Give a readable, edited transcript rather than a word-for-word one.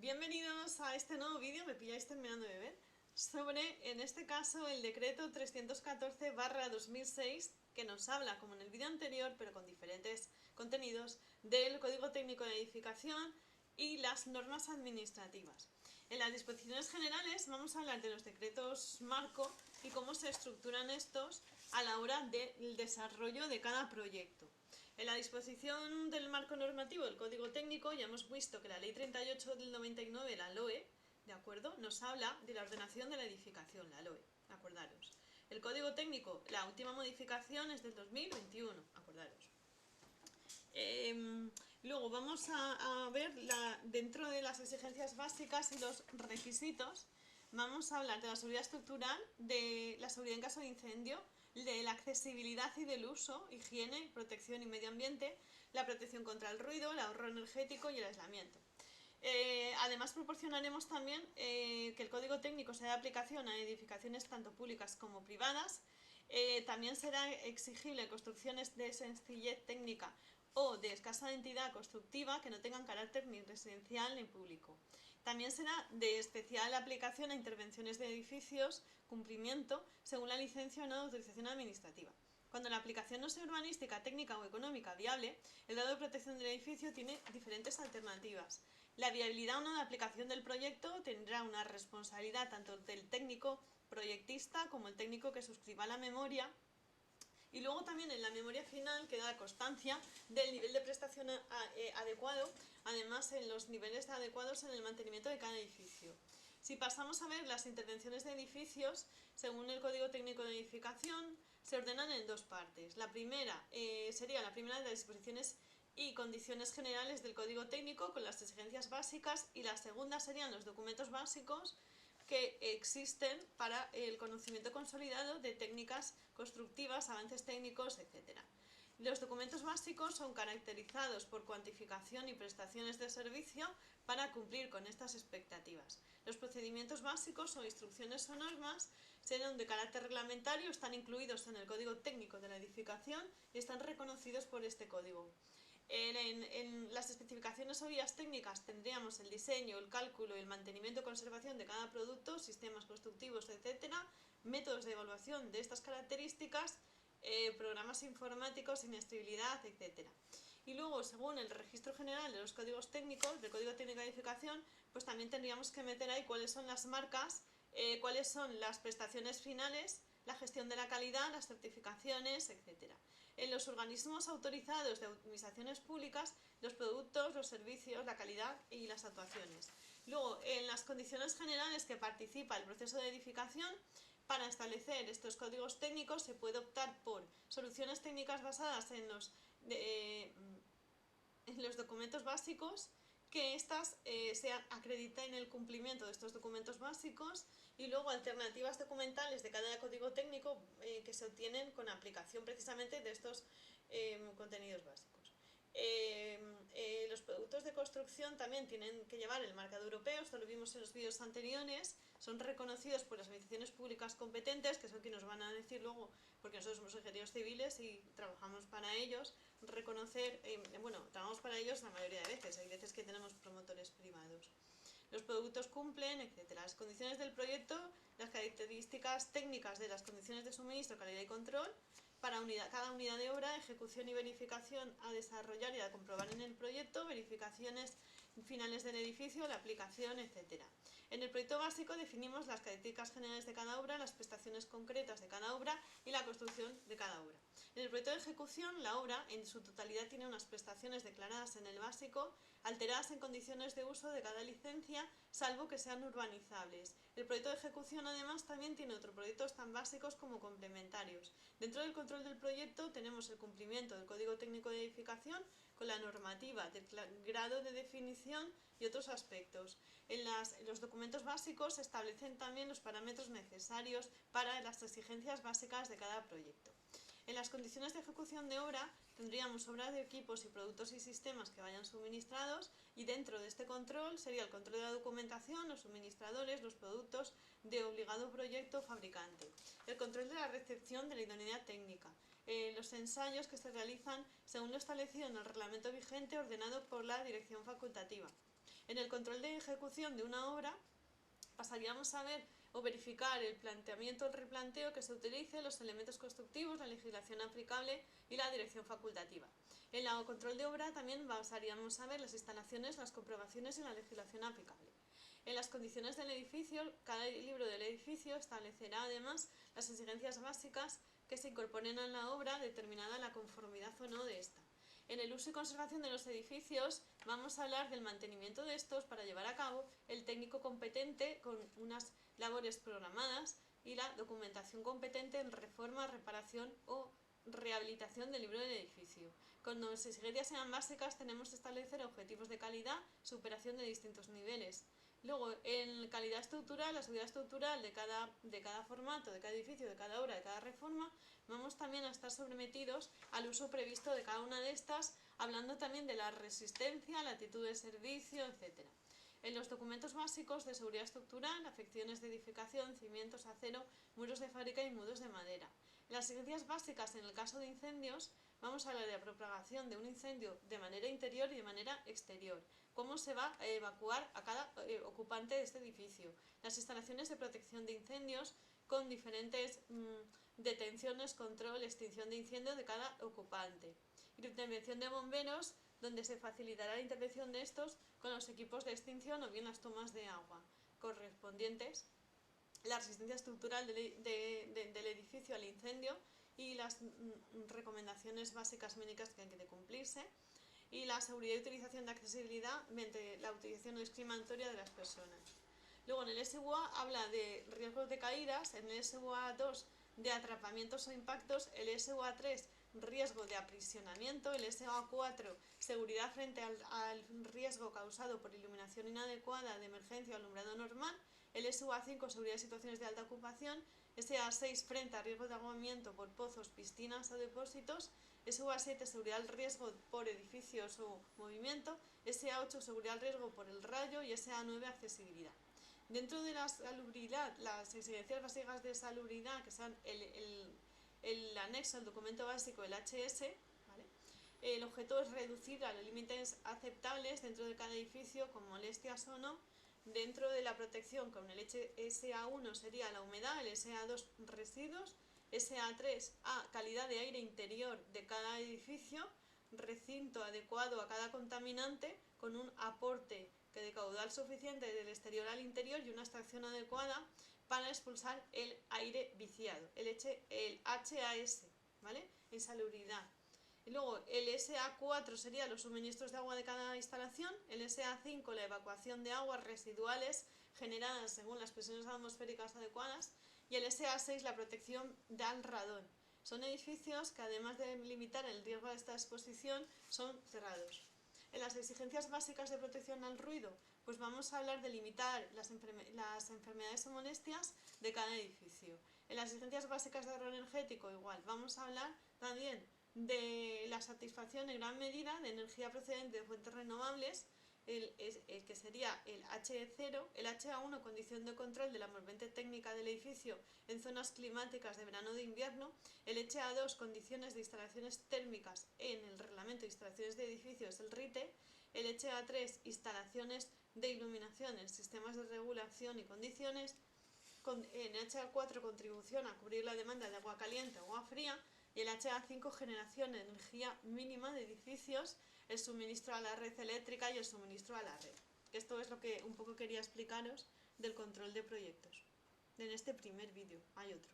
Bienvenidos a este nuevo vídeo, me pilláis terminando de ver, sobre, en este caso, el decreto 314/2006, que nos habla, como en el vídeo anterior, pero con diferentes contenidos, del Código Técnico de Edificación y las normas administrativas. En las disposiciones generales vamos a hablar de los decretos marco y cómo se estructuran estos a la hora del desarrollo de cada proyecto. En la disposición del marco normativo del Código Técnico ya hemos visto que la Ley 38 del 99, la LOE, ¿de acuerdo?, nos habla de la ordenación de la edificación, la LOE, acordaros. El Código Técnico, la última modificación es del 2021, acordaros. Luego vamos a ver dentro de las exigencias básicas y los requisitos, vamos a hablar de la seguridad estructural, de la seguridad en caso de incendio, de la accesibilidad y del uso, higiene, protección y medio ambiente, la protección contra el ruido, el ahorro energético y el aislamiento. Además proporcionaremos también que el código técnico sea de aplicación a edificaciones tanto públicas como privadas. También será exigible construcciones de sencillez técnica o de escasa entidad constructiva que no tengan carácter ni residencial ni público. También será de especial aplicación a intervenciones de edificios, cumplimiento, según la licencia o no de autorización administrativa. Cuando la aplicación no sea urbanística, técnica o económica viable, el grado de protección del edificio tiene diferentes alternativas. La viabilidad o no de aplicación del proyecto tendrá una responsabilidad tanto del técnico proyectista como el técnico que suscriba la memoria. Y luego también en la memoria final queda constancia del nivel de prestación adecuado, además en los niveles adecuados en el mantenimiento de cada edificio. Si pasamos a ver las intervenciones de edificios, según el Código Técnico de Edificación, se ordenan en dos partes. La primera sería la primera de las disposiciones y condiciones generales del Código Técnico con las exigencias básicas, y la segunda serían los documentos básicos que existen para el conocimiento consolidado de técnicas constructivas, avances técnicos, etc. Los documentos básicos son caracterizados por cuantificación y prestaciones de servicio para cumplir con estas expectativas. Los procedimientos básicos o instrucciones o normas serán de carácter reglamentario, están incluidos en el Código Técnico de la Edificación y están reconocidos por este código. En las especificaciones o guías técnicas tendríamos el diseño, el cálculo y el mantenimiento y conservación de cada producto, sistemas constructivos, etc., métodos de evaluación de estas características, programas informáticos, inestabilidad, etc. Y luego, según el registro general de los códigos técnicos, del Código Técnico de Edificación, pues también tendríamos que meter ahí cuáles son las marcas, cuáles son las prestaciones finales, la gestión de la calidad, las certificaciones, etc. En los organismos autorizados de administraciones públicas, los productos, los servicios, la calidad y las actuaciones. Luego, en las condiciones generales que participa el proceso de edificación, para establecer estos códigos técnicos se puede optar por soluciones técnicas basadas en los documentos básicos, que éstas se acrediten el cumplimiento de estos documentos básicos, y luego alternativas documentales de cada código técnico que se obtienen con aplicación precisamente de estos contenidos básicos. Los productos de construcción también tienen que llevar el marcado europeo, esto lo vimos en los vídeos anteriores, son reconocidos por las administraciones públicas competentes, que son quienes nos van a decir luego, porque nosotros somos ingenieros civiles y trabajamos para ellos, reconocer, trabajamos para ellos la mayoría de veces, hay veces que tenemos promotores privados. Los productos cumplen, etc. Las condiciones del proyecto, las características técnicas de las condiciones de suministro, calidad y control, para cada unidad de obra, ejecución y verificación a desarrollar y a comprobar en el proyecto, verificaciones finales del edificio, la aplicación, etc. En el proyecto básico definimos las características generales de cada obra, las prestaciones concretas de cada obra y la construcción de cada obra. En el proyecto de ejecución, la obra en su totalidad tiene unas prestaciones declaradas en el básico, alteradas en condiciones de uso de cada licencia, salvo que sean urbanizables. El proyecto de ejecución, además, también tiene otros proyectos tan básicos como complementarios. Dentro del control del proyecto tenemos el cumplimiento del Código Técnico de Edificación con la normativa del grado de definición y otros aspectos. En los documentos básicos se establecen también los parámetros necesarios para las exigencias básicas de cada proyecto. En las condiciones de ejecución de obra tendríamos obra de equipos y productos y sistemas que vayan suministrados, y dentro de este control sería el control de la documentación, los suministradores, los productos de obligado proyecto fabricante, el control de la recepción de la idoneidad técnica, los ensayos que se realizan según lo establecido en el reglamento vigente ordenado por la dirección facultativa. En el control de ejecución de una obra pasaríamos a ver o verificar el planteamiento, el replanteo que se utilice, los elementos constructivos, la legislación aplicable y la dirección facultativa. En el control de obra también pasaríamos a ver las instalaciones, las comprobaciones y la legislación aplicable. En las condiciones del edificio, cada libro del edificio establecerá además las exigencias básicas que se incorporen a la obra, determinada la conformidad o no de esta. En el uso y conservación de los edificios vamos a hablar del mantenimiento de estos para llevar a cabo el técnico competente con unas labores programadas y la documentación competente en reforma, reparación o rehabilitación del libro del edificio. Cuando las exigencias sean básicas tenemos que establecer objetivos de calidad, superación de distintos niveles. Luego, en calidad estructural, la seguridad estructural de cada formato, de cada edificio, de cada obra, de cada reforma, vamos también a estar sometidos al uso previsto de cada una de estas, hablando también de la resistencia, la actitud de servicio, etc. En los documentos básicos de seguridad estructural, afecciones de edificación, cimientos, acero, muros de fábrica y muros de madera. En las exigencias básicas en el caso de incendios, vamos a hablar de la propagación de un incendio de manera interior y de manera exterior. Cómo se va a evacuar a cada ocupante de este edificio. Las instalaciones de protección de incendios con diferentes detenciones, control, extinción de incendio de cada ocupante. Y la intervención de bomberos, donde se facilitará la intervención de estos con los equipos de extinción o bien las tomas de agua correspondientes. La resistencia estructural del edificio al incendio y las recomendaciones básicas mínimas que hay que cumplirse, y la seguridad y utilización de accesibilidad mediante la utilización discriminatoria de las personas. Luego en el SUA habla de riesgos de caídas, en el SUA 2 de atrapamientos o impactos, el SUA 3 riesgo de aprisionamiento, el SUA 4 seguridad frente al riesgo causado por iluminación inadecuada de emergencia o alumbrado normal, el SUA 5 seguridad de situaciones de alta ocupación, SUA 6 frente a riesgo de ahogamiento por pozos, piscinas o depósitos, SUA 7 seguridad al riesgo por edificios o movimiento, SUA 8 seguridad al riesgo por el rayo y SUA 9 accesibilidad. Dentro de la salubridad, las exigencias básicas de salubridad, que son el anexo, el documento básico, el HS, ¿vale? El objeto es reducir a los límites aceptables dentro de cada edificio con molestias o no. Dentro de la protección con el SA1 sería la humedad, el SA2 residuos, SA3 calidad de aire interior de cada edificio, recinto adecuado a cada contaminante con un aporte de caudal suficiente del exterior al interior y una extracción adecuada para expulsar el aire viciado, el HAS, ¿vale? Insalubridad. Y luego el SA4 sería los suministros de agua de cada instalación, el SA5 la evacuación de aguas residuales generadas según las presiones atmosféricas adecuadas y el SA6 la protección del radón. Son edificios que además de limitar el riesgo de esta exposición son cerrados. En las exigencias básicas de protección al ruido, pues vamos a hablar de limitar las enfermedades o molestias de cada edificio. En las exigencias básicas de ahorro energético, igual, vamos a hablar también de la satisfacción en gran medida de energía procedente de fuentes renovables, el que sería el H0, el HA1 condición de control de la envolvente técnica del edificio en zonas climáticas de verano o de invierno, el HA2 condiciones de instalaciones térmicas en el reglamento de instalaciones de edificios, el RITE, el HA3 instalaciones de iluminación en sistemas de regulación y condiciones, en HA4 contribución a cubrir la demanda de agua caliente o agua fría, y el HA5 generación de energía mínima de edificios, el suministro a la red eléctrica y el suministro a la red. Esto es lo que un poco quería explicaros del control de proyectos. En este primer vídeo hay otro.